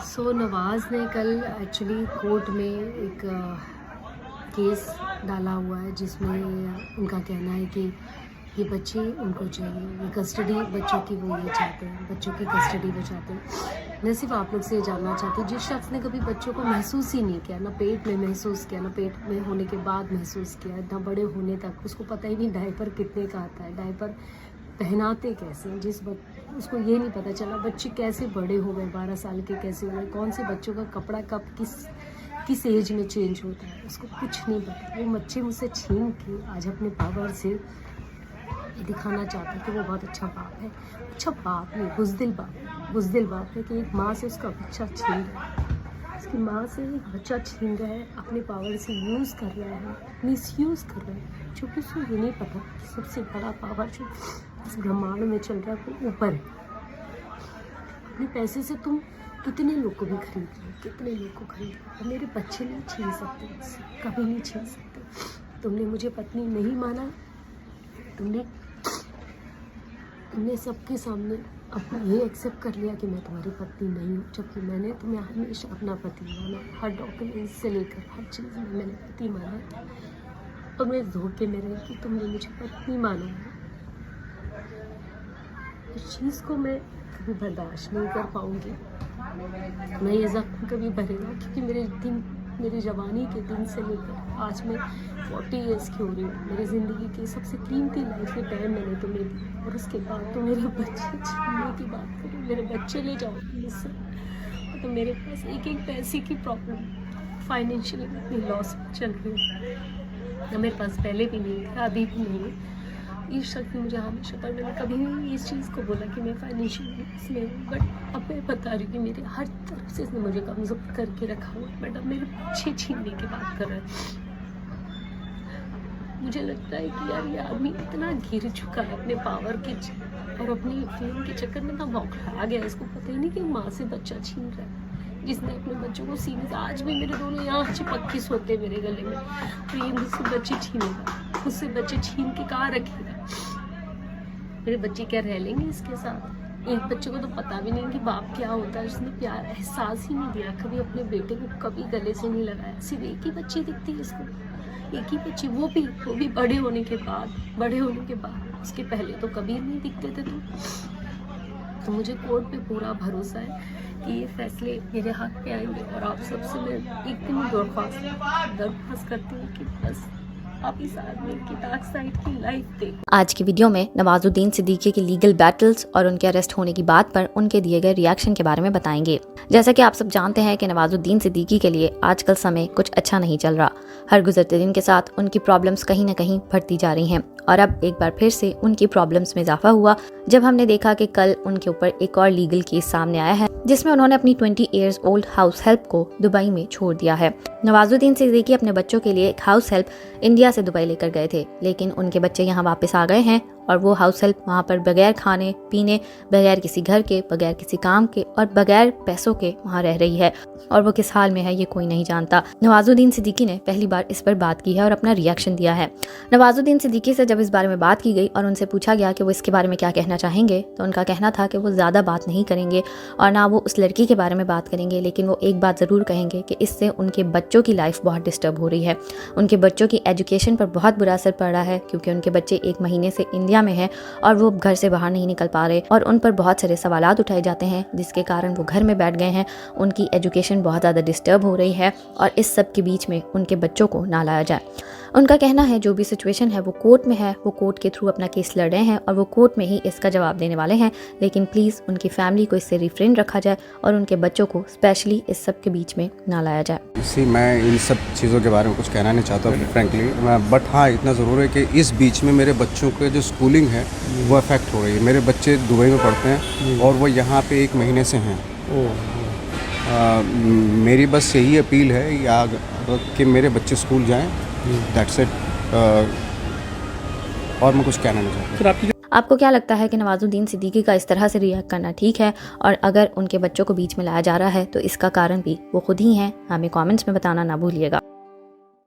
नवाज़ ने कल actually court में एक केस डाला हुआ है जिसमें उनका कहना है कि ये बच्चे उनको चाहिए, ये कस्टडी बच्चों की वो ये चाहते हैं, बच्चों की कस्टडी वो चाहते हैं। मैं सिर्फ आप लोग से ये जानना चाहती हूँ, जिस शख्स ने कभी बच्चों को महसूस ही नहीं किया, ना पेट में महसूस किया, ना पेट में होने के बाद महसूस किया, ना बड़े होने तक, उसको पता ही नहीं डायपर कितने का आता है, डायपर पहनाते कैसे हैं, उसको ये नहीं पता चला बच्चे कैसे बड़े हो गए, 12 साल के कैसे हुए, कौन से बच्चों का कपड़ा कब किस एज में चेंज होता है, उसको कुछ नहीं पता। वो बच्चे मुझसे छीन के आज अपने पावर से ये दिखाना चाहता है कि वो बहुत अच्छा बाप है। अच्छा बाप नहीं, बुज़दिल बाप है कि एक माँ से उसका बच्चा छीन रहा है, उसकी माँ से एक बच्चा छीन रहा है, अपने पावर से यूज़ कर रहा है, मिसयूज़ कर रहा है, जो कि उसको ये नहीं पता सबसे बड़ा पावर जो इस ब्रह्मांड में चल रहा है वो ऊपर है। अपने पैसे से तुम कितने लोग को भी खरीद लो, कितने लोग को खरीद लो, मेरे बच्चे नहीं छीन सकते मुझसे, कभी नहीं छीन सकते। तुमने मुझे पत्नी नहीं माना, तुमने सबके सामने अब ये एक्सेप्ट कर लिया कि मैं तुम्हारी पत्नी नहीं हूँ, जबकि मैंने तुम्हें हमेशा अपना पति माना, हर डॉक्यूमेंट से लेकर हर चीज़ में मैंने पति माना, और मैं धोखे में रही कि तुमने मुझे पत्नी माना। इस चीज़ को मैं कभी बर्दाश्त नहीं कर पाऊँगी, मैं ये ज़ख्म कभी भरेगा, क्योंकि मेरी जवानी के दिन से लेकर आज मैं 40 ईयर्स की हो रही हूँ। मेरी ज़िंदगी की सबसे कीमती लाइफ के टाइम मैंने तुम्हें दी, और उसके बाद तो मेरे बच्चे छीनने की बात करो, मेरे बच्चे ले जाओ मुझसे। तो मेरे पास एक पैसे की प्रॉब्लम, फाइनेंशियली इतनी लॉस चल रही है, मेरे पास पहले भी नहीं था, अभी भी नहीं है। इस शख्स ने मुझे हमेशा, पर मैंने कभी नहीं इस चीज़ को बोला कि मैं फाइनेंशियली इसमें हूँ, बट अब मैं बता रही हूँ कि मेरे हर तरफ से इसने मुझे कमज़ोर करके रखा हुआ है। बट अब मेरे पीछे छीनने की बात कर रहा है। मुझे लगता है कि यार ये आदमी इतना गिर चुका है अपने पावर के और अपनी फेम के चक्कर में, इतना बौखला गया, इसको पता ही नहीं कि माँ से बच्चा छीन रहा है, जिसने अपने बच्चों को सीने से, आज भी मेरे दोनों यहाँ चिपक के सोते मेरे गले में, तो ये मुझसे बच्चे छीनेगा, मुझसे बच्चे छीन के कहाँ रखेगा। मेरे बच्चे क्या रह लेंगे इसके साथ? एक बच्चे को तो पता भी नहीं कि बाप क्या होता है, उसने प्यार एहसास ही नहीं दिया, कभी अपने बेटे को कभी गले से नहीं लगाया। सिर्फ एक ही बच्ची दिखती है इसको, एक ही बच्ची, वो भी बड़े होने के बाद, उसके पहले तो कभी नहीं दिखते थे। तो मुझे कोर्ट पे पूरा भरोसा है कि ये फैसले मेरे हाथ पे आएंगे, और आप सबसे मैं एक दिन दरख्वास्त करती हूँ कि बस आप इस आदमी की डार्क साइड की लाइफ देखो। आज की वीडियो में नवाजुद्दीन सिद्दीकी की लीगल बैटल्स और उनके अरेस्ट होने की बात पर उनके दिए गए रिएक्शन के बारे में बताएंगे। जैसा कि आप सब जानते हैं कि नवाजुद्दीन सिद्दीकी के लिए आजकल समय कुछ अच्छा नहीं चल रहा। हर गुजरते दिन के साथ उनकी प्रॉब्लम्स कहीं न कहीं बढ़ती जा रही हैं, और अब एक बार फिर से उनकी प्रॉब्लम्स में इजाफा हुआ जब हमने देखा कि कल उनके ऊपर एक और लीगल केस सामने आया है, जिसमें उन्होंने अपनी 20 ईयर्स ओल्ड हाउस हेल्प को दुबई में छोड़ दिया है। नवाजुद्दीन सिद्दीकी अपने बच्चों के लिए एक हाउस हेल्प इंडिया से दुबई लेकर गए थे, लेकिन उनके बच्चे यहाँ वापस आ गए हैं, और वो हाउस हेल्प वहाँ पर बगैर खाने पीने, बगैर किसी घर के, बगैर किसी काम के और बगैर पैसों के वहाँ रह रही है, और वो किस हाल में है ये कोई नहीं जानता। नवाजुद्दीन सिद्दीकी ने पहली बार इस पर बात की है और अपना रिएक्शन दिया है। नवाजुद्दीन सिद्दीकी से जब इस बारे में बात की गई और उनसे पूछा गया कि वो इसके बारे में क्या कहना चाहेंगे, तो उनका कहना था कि वो ज़्यादा बात नहीं करेंगे और ना वो उस लड़की के बारे में बात करेंगे, लेकिन वो एक बात ज़रूर कहेंगे कि इससे उनके बच्चों की लाइफ बहुत डिस्टर्ब हो रही है, उनके बच्चों की एजुकेशन पर बहुत बुरा असर पड़ रहा है, क्योंकि उनके बच्चे 1 महीने से इंडिया में हैं और वो घर से बाहर नहीं निकल पा रहे, और उन पर बहुत सारे सवालात उठाए जाते हैं, जिसके कारण वो घर में बैठ गए हैं। उनकी एजुकेशन बहुत ज़्यादा डिस्टर्ब हो रही है, और इस सब के बीच में उनके बच्चों को ना लाया जाए। उनका कहना है जो भी सिचुएशन है वो कोर्ट में है, वो कोर्ट के थ्रू अपना केस लड़ रहे हैं और वो कोर्ट में ही इसका जवाब देने वाले हैं, लेकिन प्लीज़ उनकी फैमिली को इससे रिफ्रेन रखा जाए और उनके बच्चों को स्पेशली इस सब के बीच में ना लाया जाए। इसी मैं इन सब चीज़ों के बारे में कुछ कहना नहीं चाहता फ्रेंकली, बट हाँ इतना ज़रूर है कि इस बीच में मेरे बच्चों के जो स्कूलिंग है वो अफेक्ट हो रही है। मेरे बच्चे दुबई में पढ़ते हैं और वो यहाँ पे 1 महीने से हैं। मेरी बस यही अपील है या कि मेरे बच्चे स्कूल जाएं, दैट्स इट, और मैं कुछ कहना नहीं चाहता। आपको क्या लगता है कि नवाजुद्दीन सिद्दीकी का इस तरह से रिएक्ट करना ठीक है? और अगर उनके बच्चों को बीच में लाया जा रहा है तो इसका कारण भी वो खुद ही हैं। हमें कमेंट्स में बताना ना भूलिएगा।